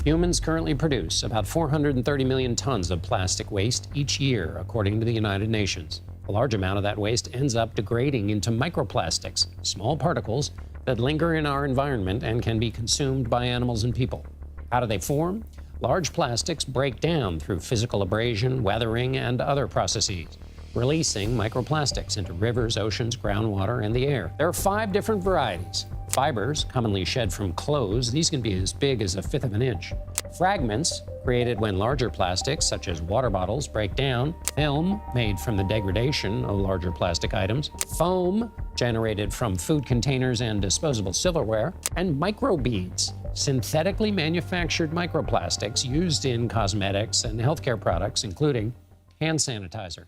Humans currently produce about 430 million tons of plastic waste each year, according to the United Nations. A large amount of that waste ends up degrading into microplastics, small particles that linger in our environment and can be consumed by animals and people. How do they form? Large plastics break down through physical abrasion, weathering, and other processes, releasing microplastics into rivers, oceans, groundwater, and the air. There are 5 different varieties. Fibers, commonly shed from clothes, these can be as big as 1/5 of an inch. Fragments, created when larger plastics, such as water bottles, break down. Film, made from the degradation of larger plastic items. Foam, generated from food containers and disposable silverware. And microbeads, synthetically manufactured microplastics used in cosmetics and healthcare products, including hand sanitizer.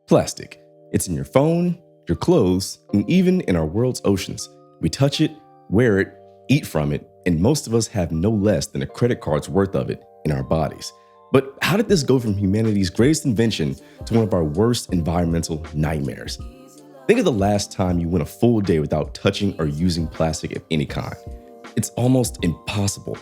Plastic. It's in your phone, your clothes, and even in our world's oceans. We touch it, wear it, eat from it, and most of us have no less than a credit card's worth of it in our bodies. But how did this go from humanity's greatest invention to one of our worst environmental nightmares? Think of the last time you went a full day without touching or using plastic of any kind. It's almost impossible.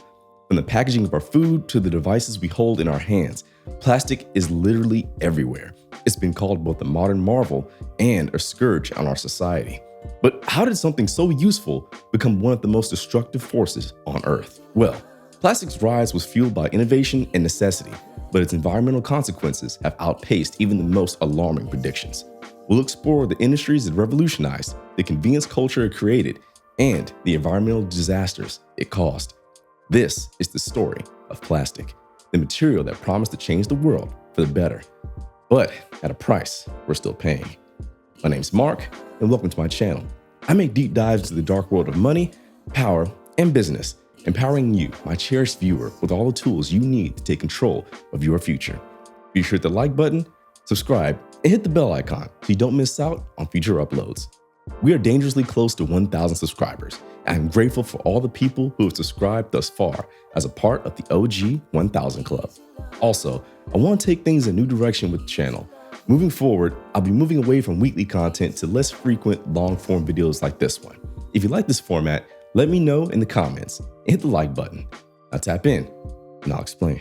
From the packaging of our food to the devices we hold in our hands, plastic is literally everywhere. It's been called both a modern marvel and a scourge on our society. But how did something so useful become one of the most destructive forces on Earth? Well, plastic's rise was fueled by innovation and necessity, but its environmental consequences have outpaced even the most alarming predictions. We'll explore the industries it revolutionized, the convenience culture it created, and the environmental disasters it caused. This is the story of plastic, the material that promised to change the world for the better, but at a price we're still paying. My name's Mark, and welcome to my channel. I make deep dives into the dark world of money, power, and business, empowering you, my cherished viewer, with all the tools you need to take control of your future. Be sure to hit the like button, subscribe, and hit the bell icon so you don't miss out on future uploads. We are dangerously close to 1,000 subscribers, and I'm grateful for all the people who have subscribed thus far as a part of the OG 1000 Club. Also, I want to take things in a new direction with the channel. Moving forward, I'll be moving away from weekly content to less frequent long-form videos like this one. If you like this format, let me know in the comments and hit the like button. Now tap in and I'll explain.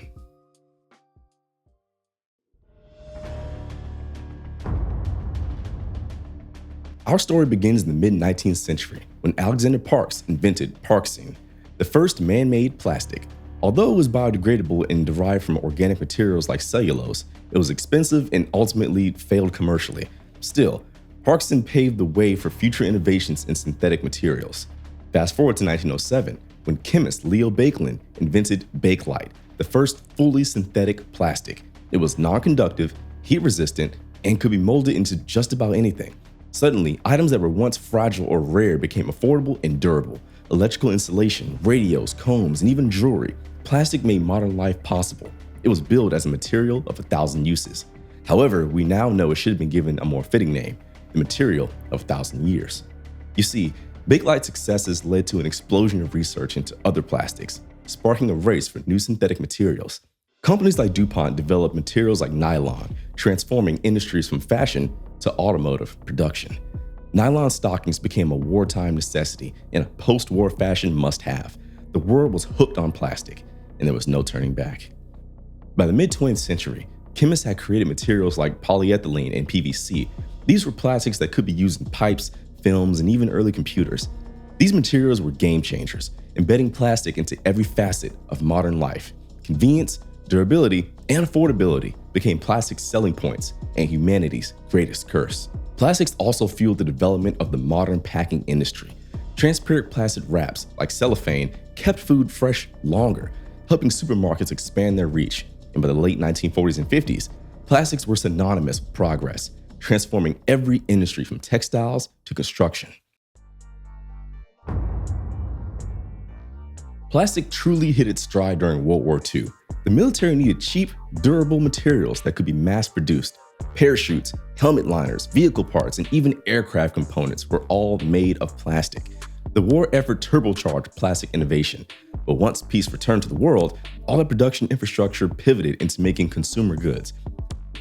Our story begins in the mid-19th century when Alexander Parkes invented Parkesine, the first man-made plastic. Although it was biodegradable and derived from organic materials like cellulose, it was expensive and ultimately failed commercially. Still, Parkesine paved the way for future innovations in synthetic materials. Fast forward to 1907, when chemist Leo Baekeland invented Bakelite, the first fully synthetic plastic. It was non-conductive, heat-resistant, and could be molded into just about anything. Suddenly, items that were once fragile or rare became affordable and durable. Electrical insulation, radios, combs, and even jewelry. Plastic made modern life possible. It was billed as a material of 1,000 uses. However, we now know it should have been given a more fitting name, the material of 1,000 years. You see, Bakelite's successes led to an explosion of research into other plastics, sparking a race for new synthetic materials. Companies like DuPont developed materials like nylon, transforming industries from fashion to automotive production. Nylon stockings became a wartime necessity and a post-war fashion must-have. The world was hooked on plastic, and there was no turning back. By the mid-20th century, chemists had created materials like polyethylene and PVC. These were plastics that could be used in pipes, films, and even early computers. These materials were game changers, embedding plastic into every facet of modern life. Convenience, durability, and affordability became plastic's selling points and humanity's greatest curse. Plastics also fueled the development of the modern packing industry. Transparent plastic wraps like cellophane kept food fresh longer, helping supermarkets expand their reach. And by the late 1940s and 50s, plastics were synonymous with progress, transforming every industry from textiles to construction. Plastic truly hit its stride during World War II. The military needed cheap, durable materials that could be mass-produced. Parachutes, helmet liners, vehicle parts, and even aircraft components were all made of plastic. The war effort turbocharged plastic innovation, but once peace returned to the world, all the production infrastructure pivoted into making consumer goods.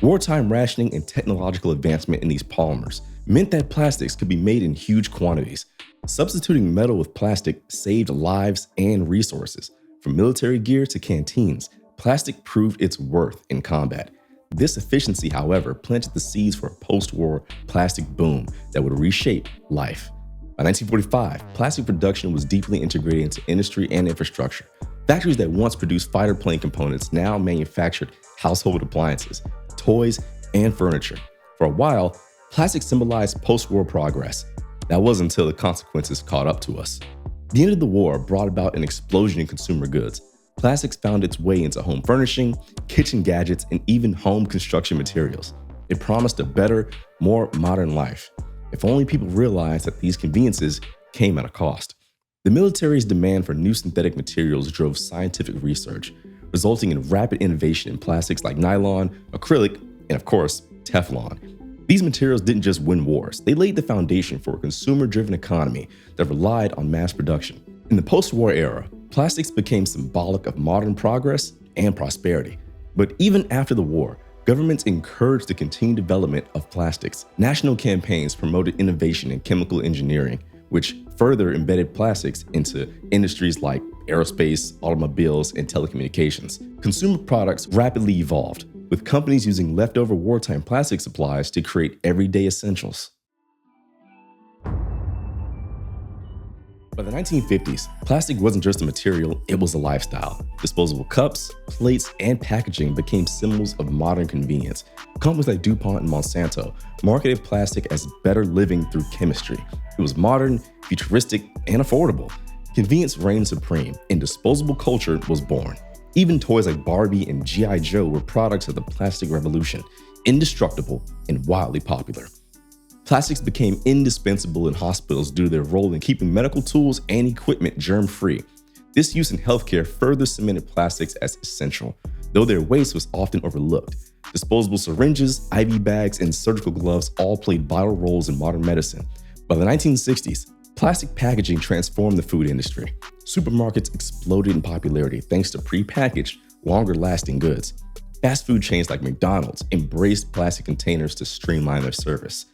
Wartime rationing and technological advancement in these polymers meant that plastics could be made in huge quantities. Substituting metal with plastic saved lives and resources. From military gear to canteens, plastic proved its worth in combat. This efficiency, however, planted the seeds for a post-war plastic boom that would reshape life. By 1945, plastic production was deeply integrated into industry and infrastructure. Factories that once produced fighter plane components now manufactured household appliances, toys, and furniture. For a while, plastic symbolized post-war progress. That wasn't until the consequences caught up to us. The end of the war brought about an explosion in consumer goods. Plastics found its way into home furnishing, kitchen gadgets, and even home construction materials. It promised a better, more modern life. If only people realized that these conveniences came at a cost. The military's demand for new synthetic materials drove scientific research, resulting in rapid innovation in plastics like nylon, acrylic, and of course, Teflon. These materials didn't just win wars, they laid the foundation for a consumer-driven economy that relied on mass production. In the post-war era, plastics became symbolic of modern progress and prosperity. But even after the war, governments encouraged the continued development of plastics. National campaigns promoted innovation in chemical engineering, which further embedded plastics into industries like aerospace, automobiles, and telecommunications. Consumer products rapidly evolved, with companies using leftover wartime plastic supplies to create everyday essentials. By the 1950s, plastic wasn't just a material, it was a lifestyle. Disposable cups, plates, and packaging became symbols of modern convenience. Companies like DuPont and Monsanto marketed plastic as better living through chemistry. It was modern, futuristic, and affordable. Convenience reigned supreme, and disposable culture was born. Even toys like Barbie and G.I. Joe were products of the plastic revolution, indestructible and wildly popular. Plastics became indispensable in hospitals due to their role in keeping medical tools and equipment germ-free. This use in healthcare further cemented plastics as essential, though their waste was often overlooked. Disposable syringes, IV bags, and surgical gloves all played vital roles in modern medicine. By the 1960s, plastic packaging transformed the food industry. Supermarkets exploded in popularity thanks to prepackaged, longer-lasting goods. Fast food chains like McDonald's embraced plastic containers to streamline their service.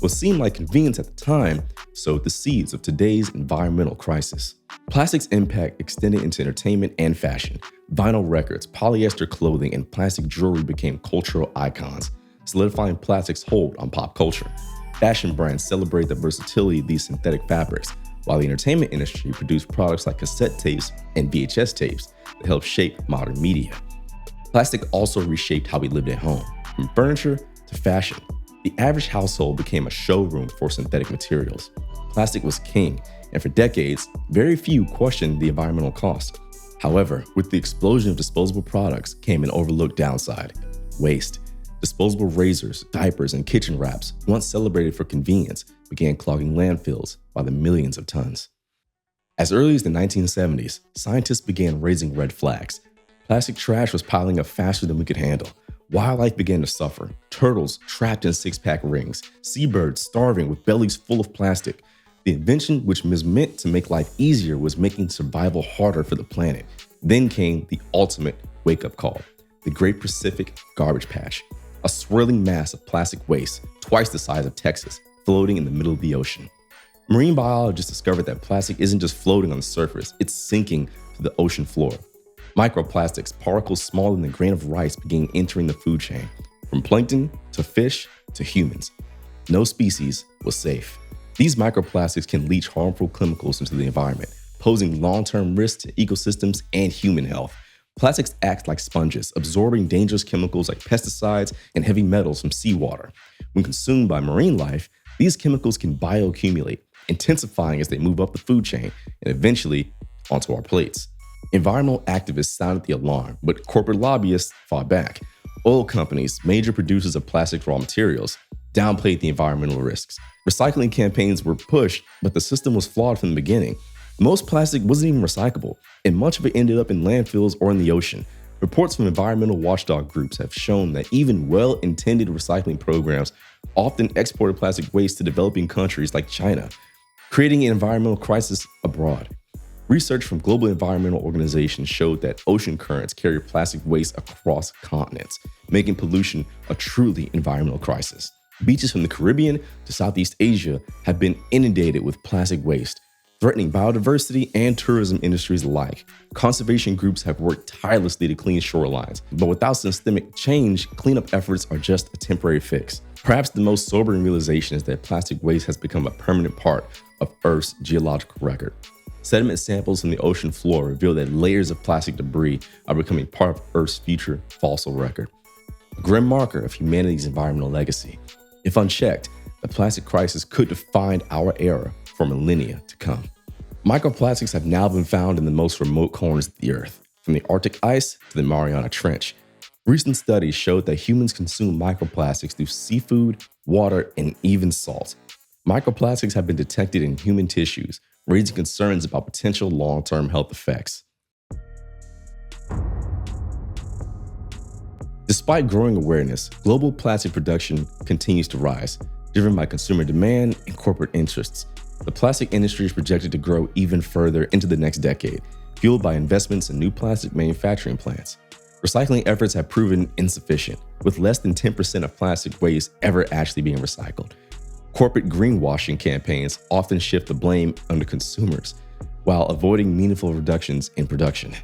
What seemed like convenience at the time sowed the seeds of today's environmental crisis. Plastic's impact extended into entertainment and fashion. Vinyl records, polyester clothing, and plastic jewelry became cultural icons, solidifying plastic's hold on pop culture. Fashion brands celebrate the versatility of these synthetic fabrics, while the entertainment industry produced products like cassette tapes and VHS tapes that helped shape modern media. Plastic also reshaped how we lived at home, from furniture to fashion. The average household became a showroom for synthetic materials. Plastic was king, and for decades, very few questioned the environmental cost. However, with the explosion of disposable products came an overlooked downside: waste. Disposable razors, diapers, and kitchen wraps, once celebrated for convenience, began clogging landfills by the millions of tons. As early as the 1970s, scientists began raising red flags. Plastic trash was piling up faster than we could handle. Wildlife began to suffer. Turtles trapped in six-pack rings, seabirds starving with bellies full of plastic. The invention, which was meant to make life easier, was making survival harder for the planet. Then came the ultimate wake-up call: the Great Pacific Garbage Patch, a swirling mass of plastic waste, twice the size of Texas, floating in the middle of the ocean. Marine biologists discovered that plastic isn't just floating on the surface, it's sinking to the ocean floor. Microplastics, particles smaller than a grain of rice, began entering the food chain, from plankton to fish to humans. No species was safe. These microplastics can leach harmful chemicals into the environment, posing long-term risks to ecosystems and human health. Plastics act like sponges, absorbing dangerous chemicals like pesticides and heavy metals from seawater. When consumed by marine life, these chemicals can bioaccumulate, intensifying as they move up the food chain and eventually onto our plates. Environmental activists sounded the alarm, but corporate lobbyists fought back. Oil companies, major producers of plastic raw materials, downplayed the environmental risks. Recycling campaigns were pushed, but the system was flawed from the beginning. Most plastic wasn't even recyclable, and much of it ended up in landfills or in the ocean. Reports from environmental watchdog groups have shown that even well-intended recycling programs often exported plastic waste to developing countries like China, creating an environmental crisis abroad. Research from global environmental organizations showed that ocean currents carry plastic waste across continents, making pollution a truly environmental crisis. Beaches from the Caribbean to Southeast Asia have been inundated with plastic waste, threatening biodiversity and tourism industries alike. Conservation groups have worked tirelessly to clean shorelines, but without systemic change, cleanup efforts are just a temporary fix. Perhaps the most sobering realization is that plastic waste has become a permanent part of Earth's geological record. Sediment samples from the ocean floor reveal that layers of plastic debris are becoming part of Earth's future fossil record, a grim marker of humanity's environmental legacy. If unchecked, the plastic crisis could define our era for millennia to come. Microplastics have now been found in the most remote corners of the Earth, from the Arctic ice to the Mariana Trench. Recent studies showed that humans consume microplastics through seafood, water, and even salt. Microplastics have been detected in human tissues, raising concerns about potential long-term health effects. Despite growing awareness, global plastic production continues to rise, driven by consumer demand and corporate interests. The plastic industry is projected to grow even further into the next decade, fueled by investments in new plastic manufacturing plants. Recycling efforts have proven insufficient, with less than 10% of plastic waste ever actually being recycled. Corporate greenwashing campaigns often shift the blame onto consumers, while avoiding meaningful reductions in production.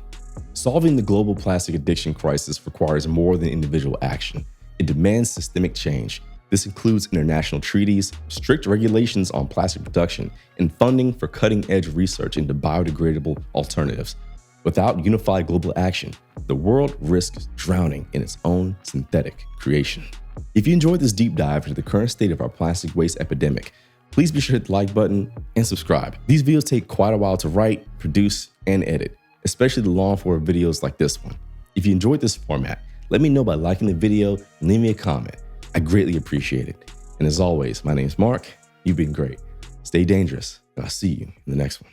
Solving the global plastic addiction crisis requires more than individual action. It demands systemic change. This includes international treaties, strict regulations on plastic production, and funding for cutting-edge research into biodegradable alternatives. Without unified global action, the world risks drowning in its own synthetic creation. If you enjoyed this deep dive into the current state of our plastic waste epidemic, please be sure to hit the like button and subscribe. These videos take quite a while to write, produce, and edit, especially the long-form videos like this one. If you enjoyed this format, let me know by liking the video and leave me a comment. I greatly appreciate it. And as always, my name is Mark. You've been great. Stay dangerous, and I'll see you in the next one.